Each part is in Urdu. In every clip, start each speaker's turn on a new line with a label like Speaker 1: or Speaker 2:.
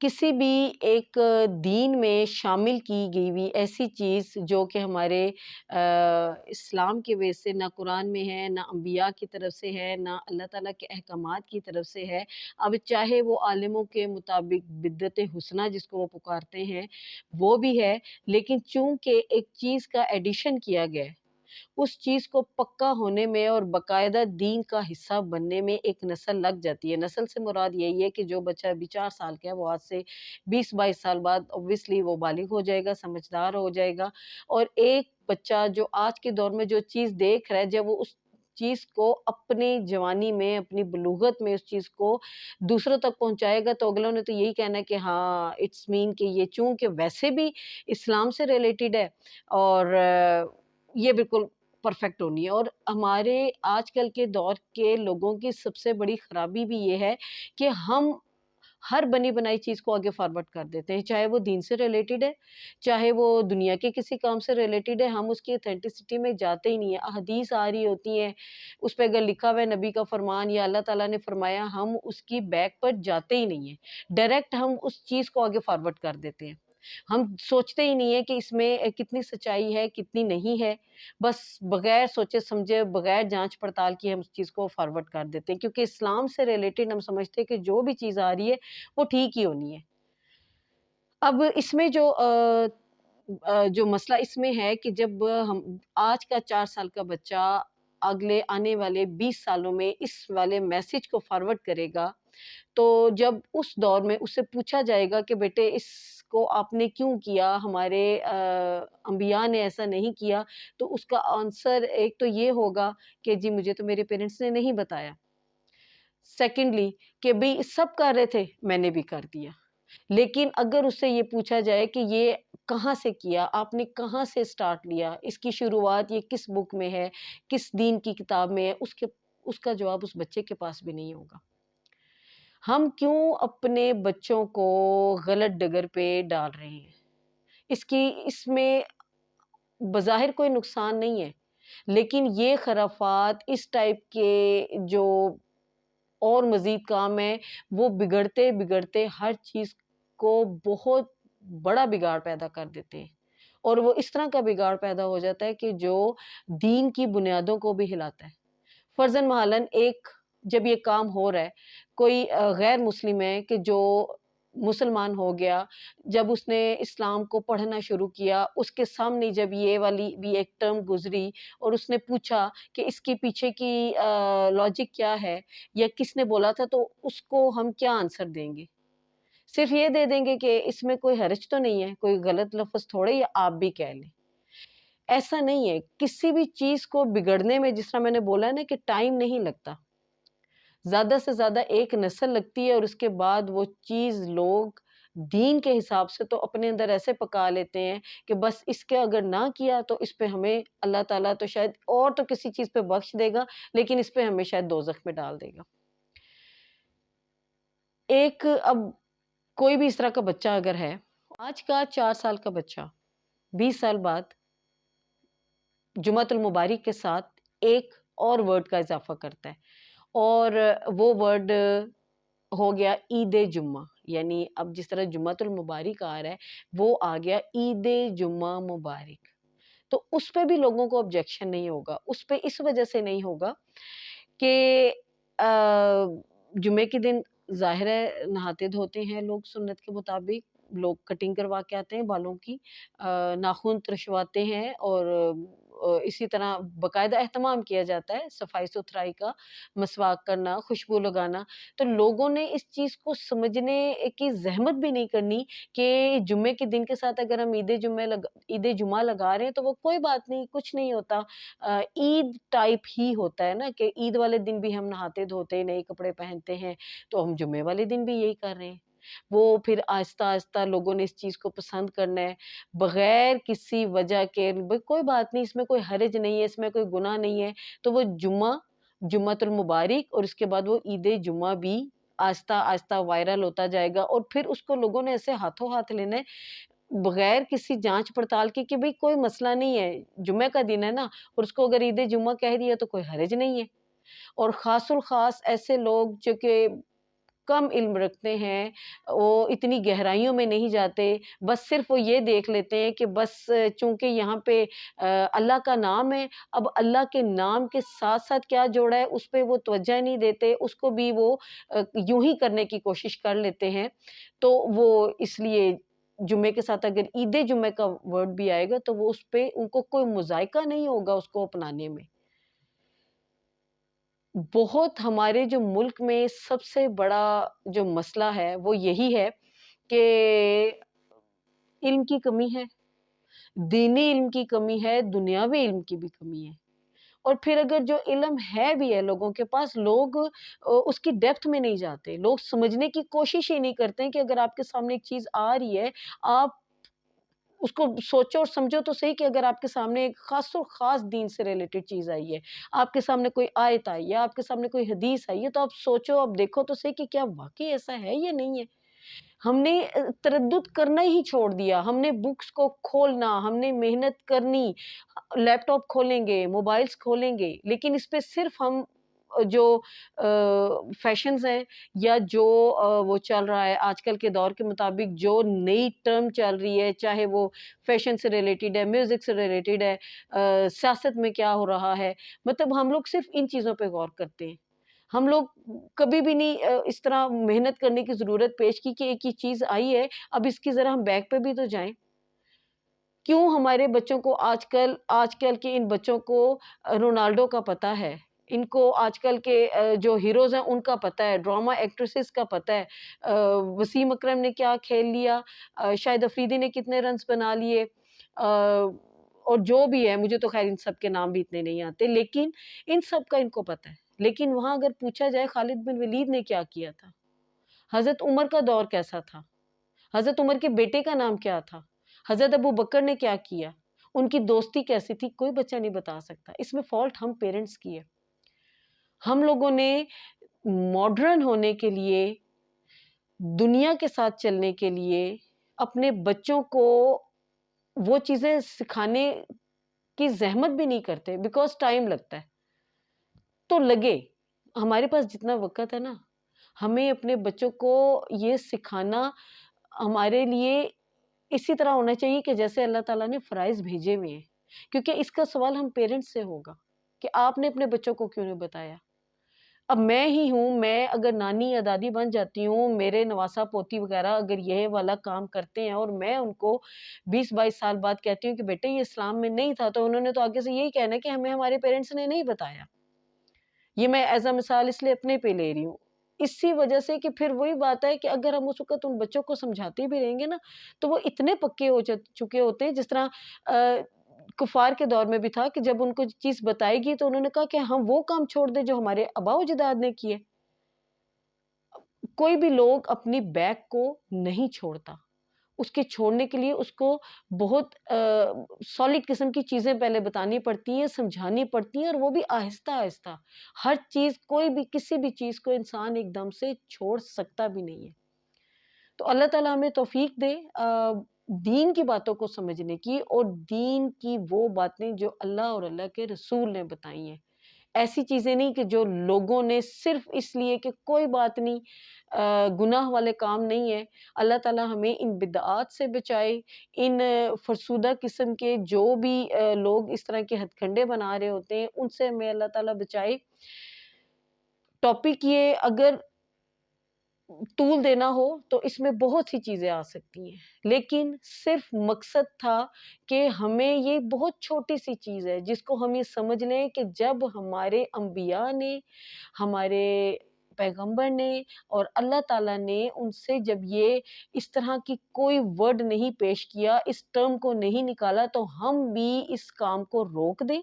Speaker 1: کسی بھی ایک دین میں شامل کی گئی ہوئی ایسی چیز جو کہ ہمارے اسلام کے وجہ سے نہ قرآن میں ہے، نہ انبیاء کی طرف سے ہے، نہ اللہ تعالیٰ کے احکامات کی طرف سے ہے. اب چاہے وہ عالموں کے مطابق بدعت حسنہ جس کو وہ پکارتے ہیں وہ بھی ہے، لیکن چونکہ ایک چیز کا ایڈیشن کیا گیا ہے، اس چیز کو پکا ہونے میں اور باقاعدہ دین کا حصہ بننے میں ایک نسل لگ جاتی ہے. نسل سے مراد یہی ہے کہ جو بچہ ابھی 4 سال کا ہے وہ آج سے 20-22 سال بعد obviously وہ بالغ ہو جائے گا، سمجھدار ہو جائے گا. اور ایک بچہ جو آج کے دور میں جو چیز دیکھ رہا ہے، جب وہ اس چیز کو اپنی جوانی میں، اپنی بلوغت میں اس چیز کو دوسروں تک پہنچائے گا، تو اگلوں نے تو یہی کہنا ہے کہ ہاں اٹس مین کہ یہ چونکہ ویسے بھی اسلام سے ریلیٹڈ ہے اور یہ بالکل پرفیکٹ ہونی ہے. اور ہمارے آج کل کے دور کے لوگوں کی سب سے بڑی خرابی بھی یہ ہے کہ ہم ہر بنی بنائی چیز کو آگے فارورڈ کر دیتے ہیں، چاہے وہ دین سے ریلیٹڈ ہے، چاہے وہ دنیا کے کسی کام سے ریلیٹڈ ہے. ہم اس کی اتھینٹسٹی میں جاتے ہی نہیں ہیں. احادیث آ رہی ہوتی ہیں، اس پہ اگر لکھا ہوا ہے نبی کا فرمان یا اللہ تعالیٰ نے فرمایا، ہم اس کی بیک پر جاتے ہی نہیں ہیں. ڈائریکٹ ہم اس چیز کو آگے فارورڈ کر دیتے ہیں. ہم سوچتے ہی نہیں ہیں کہ اس میں کتنی سچائی ہے، کتنی نہیں ہے. بس بغیر سوچے سمجھے، بغیر جانچ پڑتال کی ہم اس چیز کو فارورڈ کر دیتے ہیں، کیونکہ اسلام سے ریلیٹڈ ہم سمجھتے ہیں کہ جو بھی چیز آ رہی ہے وہ ٹھیک ہی ہونی ہے. اب اس میں جو مسئلہ اس میں ہے کہ جب ہم آج کا 4 سال کا بچہ اگلے آنے والے 20 سالوں میں اس والے میسج کو فارورڈ کرے گا، تو جب اس دور میں اس سے پوچھا جائے گا کہ بیٹے اس کو آپ نے کیوں کیا، ہمارے انبیاء نے ایسا نہیں کیا، تو اس کا آنسر ایک تو یہ ہوگا کہ جی مجھے تو میرے پیرنٹس نے نہیں بتایا. سیکنڈلی کہ بھئی سب کر رہے تھے، میں نے بھی کر دیا. لیکن اگر اس سے یہ پوچھا جائے کہ یہ کہاں سے کیا، آپ نے کہاں سے سٹارٹ لیا، اس کی شروعات یہ کس بک میں ہے، کس دین کی کتاب میں ہے، اس کا جواب اس بچے کے پاس بھی نہیں ہوگا. ہم کیوں اپنے بچوں کو غلط ڈگر پہ ڈال رہے ہیں؟ اس میں بظاہر کوئی نقصان نہیں ہے، لیکن یہ خرافات اس ٹائپ کے جو اور مزید کام ہے وہ بگڑتے بگڑتے ہر چیز کو بہت بڑا بگاڑ پیدا کر دیتے ہیں. اور وہ اس طرح کا بگاڑ پیدا ہو جاتا ہے کہ جو دین کی بنیادوں کو بھی ہلاتا ہے. فرضاً محالن جب یہ کام ہو رہا ہے، کوئی غیر مسلم ہے کہ جو مسلمان ہو گیا، جب اس نے اسلام کو پڑھنا شروع کیا، اس کے سامنے جب یہ والی بھی ایک ٹرم گزری اور اس نے پوچھا کہ اس کے پیچھے کی لاجک کیا ہے یا کس نے بولا تھا، تو اس کو ہم کیا آنسر دیں گے؟ صرف یہ دے دیں گے کہ اس میں کوئی حرج تو نہیں ہے، کوئی غلط لفظ تھوڑے یا آپ بھی کہہ لیں. ایسا نہیں ہے. کسی بھی چیز کو بگڑنے میں جس طرح میں نے بولا ہے نا کہ ٹائم نہیں لگتا، زیادہ سے زیادہ ایک نسل لگتی ہے اور اس کے بعد وہ چیز لوگ دین کے حساب سے تو اپنے اندر ایسے پکا لیتے ہیں کہ بس اس کے اگر نہ کیا تو اس پہ ہمیں اللہ تعالیٰ تو شاید اور تو کسی چیز پہ بخش دے گا، لیکن اس پہ ہمیں شاید دوزخ میں ڈال دے گا. اب کوئی بھی اس طرح کا بچہ اگر ہے، آج کا 4 سال کا بچہ 20 سال بعد جمعۃ المبارک کے ساتھ ایک اور ورڈ کا اضافہ کرتا ہے، اور وہ ورڈ ہو گیا عید جمعہ. یعنی اب جس طرح جمعۃ المبارک آ رہا ہے وہ آ گیا عید جمعہ مبارک. تو اس پہ بھی لوگوں کو آبجیکشن نہیں ہوگا. اس پہ اس وجہ سے نہیں ہوگا کہ جمعے کے دن ظاہر ہے نہاتے دھوتے ہیں لوگ سنت کے مطابق، لوگ کٹنگ کروا کے آتے ہیں بالوں کی، ناخن ترشواتے ہیں، اور اسی طرح باقاعدہ اہتمام کیا جاتا ہے صفائی ستھرائی کا، مسواک کرنا، خوشبو لگانا. تو لوگوں نے اس چیز کو سمجھنے کی زحمت بھی نہیں کرنی کہ جمعے کے دن کے ساتھ اگر ہم عید جمعہ لگا رہے ہیں تو وہ کوئی بات نہیں، کچھ نہیں ہوتا. عید ٹائپ ہی ہوتا ہے نا کہ عید والے دن بھی ہم نہاتے دھوتے نئے کپڑے پہنتے ہیں، تو ہم جمعے والے دن بھی یہی کر رہے ہیں. وہ پھر آہستہ آہستہ لوگوں نے اس چیز کو پسند کرنا ہے بغیر کسی وجہ کے. کوئی بات نہیں، اس میں کوئی حرج نہیں ہے، اس میں کوئی گناہ نہیں ہے. تو وہ جمعۃ المبارک اور اس کے بعد وہ عید جمعہ بھی آہستہ آہستہ وائرل ہوتا جائے گا، اور پھر اس کو لوگوں نے ایسے ہاتھوں ہاتھ لینا ہے بغیر کسی جانچ پڑتال کے کہ بھئی کوئی مسئلہ نہیں ہے، جمعہ کا دن ہے نا، اور اس کو اگر عید جمعہ کہہ دیا تو کوئی حرج نہیں ہے. اور خاص الخاص ایسے لوگ جو کہ کم علم رکھتے ہیں وہ اتنی گہرائیوں میں نہیں جاتے، بس صرف وہ یہ دیکھ لیتے ہیں کہ بس چونکہ یہاں پہ اللہ کا نام ہے، اب اللہ کے نام کے ساتھ ساتھ کیا جوڑا ہے اس پہ وہ توجہ نہیں دیتے، اس کو بھی وہ یوں ہی کرنے کی کوشش کر لیتے ہیں. تو وہ اس لیے جمعے کے ساتھ اگر عید جمعہ کا ورڈ بھی آئے گا تو وہ اس پہ ان کو کوئی مذائقہ نہیں ہوگا اس کو اپنانے میں. بہت ہمارے جو ملک میں سب سے بڑا جو مسئلہ ہے وہ یہی ہے کہ علم کی کمی ہے، دینی علم کی کمی ہے، دنیاوی علم کی بھی کمی ہے. اور پھر اگر جو علم ہے بھی ہے لوگوں کے پاس، لوگ اس کی ڈیپتھ میں نہیں جاتے، لوگ سمجھنے کی کوشش ہی نہیں کرتے ہیں کہ اگر آپ کے سامنے ایک چیز آ رہی ہے، آپ اس کو سوچو اور سمجھو تو صحیح کہ اگر آپ کے سامنے ایک خاص اور خاص دین سے ریلیٹڈ چیز آئی ہے، آپ کے سامنے کوئی آیت آئی ہے، آپ کے سامنے کوئی حدیث آئی ہے، تو آپ سوچو، آپ دیکھو تو صحیح کہ کیا واقعی ایسا ہے یا نہیں ہے. ہم نے تردد کرنا ہی چھوڑ دیا، ہم نے بکس کو کھولنا، ہم نے محنت کرنی، لیپ ٹاپ کھولیں گے، موبائلز کھولیں گے، لیکن اس پہ صرف ہم جو فیشنز ہیں یا جو وہ چل رہا ہے آج کل کے دور کے مطابق جو نئی ٹرم چل رہی ہے، چاہے وہ فیشن سے ریلیٹڈ ہے، میوزک سے ریلیٹڈ ہے، سیاست میں کیا ہو رہا ہے، مطلب ہم لوگ صرف ان چیزوں پہ غور کرتے ہیں. ہم لوگ کبھی بھی نہیں اس طرح محنت کرنے کی ضرورت پیش کی کہ ایک یہ چیز آئی ہے، اب اس کی ذرا ہم بیک پہ بھی تو جائیں. کیوں ہمارے بچوں کو آج کل کے ان بچوں کو رونالڈو کا پتہ ہے، ان کو آج کل کے جو ہیروز ہیں ان کا پتہ ہے، ڈرامہ ایکٹریسز کا پتہ ہے، وسیم اکرم نے کیا کھیل لیا، شاہد افریدی نے کتنے رنز بنا لیے، اور جو بھی ہے، مجھے تو خیر ان سب کے نام بھی اتنے نہیں آتے، لیکن ان سب کا ان کو پتہ ہے. لیکن وہاں اگر پوچھا جائے خالد بن ولید نے کیا کیا تھا، حضرت عمر کا دور کیسا تھا، حضرت عمر کے بیٹے کا نام کیا تھا، حضرت ابو بکر نے کیا کیا، ان کی دوستی کیسی تھی، کوئی بچہ نہیں بتا سکتا. اس میں فالٹ ہم پیرنٹس کی ہے. ہم لوگوں نے ماڈرن ہونے کے لیے، دنیا کے ساتھ چلنے کے لیے اپنے بچوں کو وہ چیزیں سکھانے کی زحمت بھی نہیں کرتے، بیکاز ٹائم لگتا ہے. تو لگے ہمارے پاس جتنا وقت ہے نا، ہمیں اپنے بچوں کو یہ سکھانا ہمارے لیے اسی طرح ہونا چاہیے کہ جیسے اللہ تعالیٰ نے فرائض بھیجے ہوئے ہیں. کیونکہ اس کا سوال ہم پیرنٹس سے ہوگا کہ آپ نے اپنے بچوں کو کیوں نہیں بتایا. اب میں ہی ہوں، میں اگر نانی یا دادی بن جاتی ہوں، میرے نواسا پوتی وغیرہ اگر یہ والا کام کرتے ہیں اور میں ان کو 20-22 سال بعد کہتی ہوں کہ بیٹے یہ اسلام میں نہیں تھا، تو انہوں نے تو آگے سے یہی کہنا ہے کہ ہمیں ہمارے پیرنٹس نے نہیں بتایا. یہ میں ایز اے مثال اس لیے اپنے پہ لے رہی ہوں، اسی وجہ سے کہ پھر وہی بات ہے کہ اگر ہم اس وقت ان بچوں کو سمجھاتے بھی رہیں گے نا تو وہ اتنے پکے ہو چکے ہوتے ہیں. جس طرح کفار کے دور میں بھی تھا کہ جب ان کو چیز بتائی گئی تو انہوں نے کہا کہ ہم وہ کام چھوڑ دیں جو ہمارے آباء و اجداد نے کیے. کوئی بھی لوگ اپنی بیک کو نہیں چھوڑتا، اس کے چھوڑنے کے لیے اس کو بہت سالڈ قسم کی چیزیں پہلے بتانی پڑتی ہیں، سمجھانی پڑتی ہیں، اور وہ بھی آہستہ آہستہ. ہر چیز، کوئی بھی کسی بھی چیز کو انسان ایک دم سے چھوڑ سکتا بھی نہیں ہے. تو اللہ تعالیٰ ہمیں توفیق دے دین کی باتوں کو سمجھنے کی، اور دین کی وہ باتیں جو اللہ اور اللہ کے رسول نے بتائی ہیں. ایسی چیزیں نہیں کہ جو لوگوں نے صرف اس لیے کہ کوئی بات نہیں، گناہ والے کام نہیں ہے. اللہ تعالیٰ ہمیں ان بدعات سے بچائے، ان فرسودہ قسم کے جو بھی لوگ اس طرح کے ہتھ کنڈے بنا رہے ہوتے ہیں ان سے ہمیں اللہ تعالیٰ بچائے. ٹاپک یہ اگر طول دینا ہو تو اس میں بہت سی چیزیں آ سکتی ہیں، لیکن صرف مقصد تھا کہ ہمیں یہ بہت چھوٹی سی چیز ہے جس کو ہم یہ سمجھ لیں کہ جب ہمارے انبیاء نے، ہمارے پیغمبر نے اور اللہ تعالیٰ نے ان سے جب یہ اس طرح کی کوئی ورڈ نہیں پیش کیا، اس ٹرم کو نہیں نکالا، تو ہم بھی اس کام کو روک دیں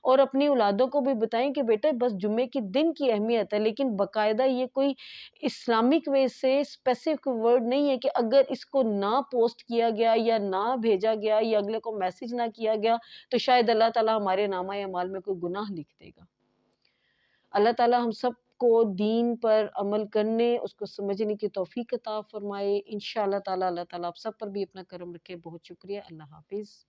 Speaker 1: اور اپنی اولادوں کو بھی بتائیں کہ بیٹا بس جمعے کے دن کی اہمیت ہے، لیکن باقاعدہ یہ کوئی اسلامک وے سے اسپیسیفک ورڈ نہیں ہے کہ اگر اس کو نہ پوسٹ کیا گیا یا نہ بھیجا گیا یا اگلے کو میسج نہ کیا گیا تو شاید اللہ تعالیٰ ہمارے نامہ اعمال میں کوئی گناہ لکھ دے گا. اللہ تعالیٰ ہم سب کو دین پر عمل کرنے، اس کو سمجھنے کی توفیق عطا فرمائے. انشاءاللہ تعالیٰ اللہ تعالیٰ آپ سب پر بھی اپنا کرم رکھے. بہت شکریہ. اللہ حافظ.